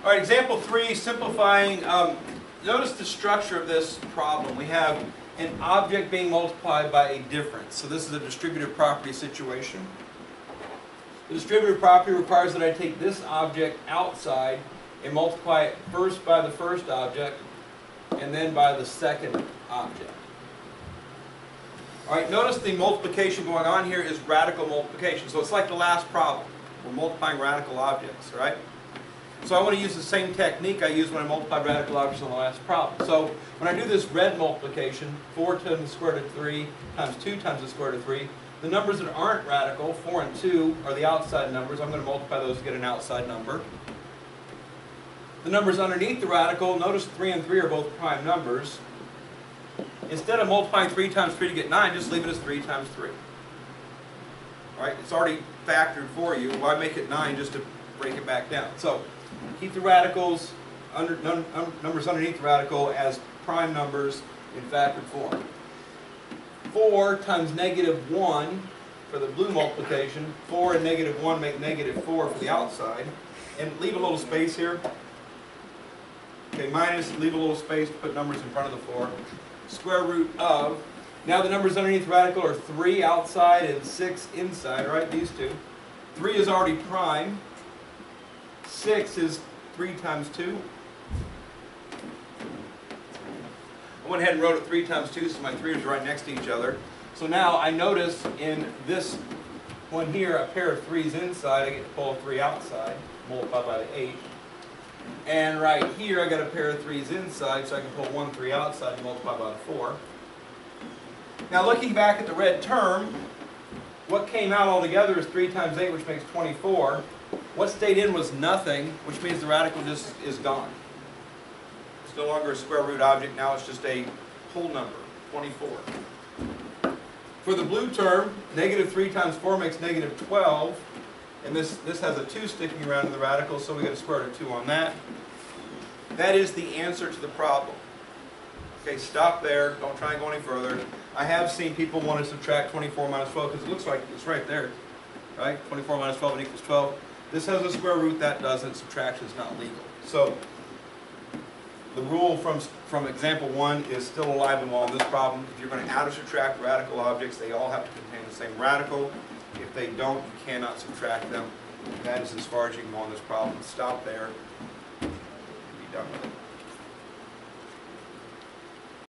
All right, example 3, simplifying. Notice the structure of this problem. We have an object being multiplied by a difference. So this is a distributive property situation. The distributive property requires that I take this object outside and multiply it first by the first object and then by the second object. All right, notice the multiplication going on here is radical multiplication. So it's like the last problem. We're multiplying radical objects, right? So I want to use the same technique I used when I multiplied radical objects on the last problem. So when I do this red multiplication, 4 times the square root of 3 times 2 times the square root of 3, the numbers that aren't radical, 4 and 2, are the outside numbers. I'm going to multiply those to get an outside number. The numbers underneath the radical, notice 3 and 3 are both prime numbers. Instead of multiplying 3 times 3 to get 9, just leave it as 3 times 3. All right, it's already factored for you. Why make it 9 just to break it back down? So keep the radicals, numbers underneath the radical as prime numbers in factored form. 4 times -1 for the blue multiplication. 4 and -1 make -4 for the outside. And leave a little space here. Okay, minus, leave a little space to put numbers in front of the 4. Square root of. Now the numbers underneath the radical are 3 outside and 6 inside, right? These two. 3 is already prime. 6 is 3 times 2. I went ahead and wrote it 3 times 2, so my 3's are right next to each other. So now I notice in this one here, a pair of 3's inside, I get to pull a 3 outside, multiplied by the 8. And right here, I got a pair of 3's inside, so I can pull 1 3 outside and multiply by the 4. Now looking back at the red term, what came out altogether is 3 times 8, which makes 24. What stayed in was nothing, which means the radical just is gone. It's no longer a square root object, now it's just a whole number, 24. For the blue term, -3 times 4 makes -12. And this has a 2 sticking around in the radical, so we get a square root of 2 on that. That is the answer to the problem. Okay, stop there. Don't try and go any further. I have seen people want to subtract 24 minus 12 because it looks like it's right there. Right? 24 minus 12 equals 12. This has a square root, that doesn't. Subtraction is not legal. So the rule from example 1 is still alive and well in this problem. If you're going to add or subtract radical objects, they all have to contain the same radical. If they don't, you cannot subtract them. That is as far as you can go on this problem. Stop there and be done with it.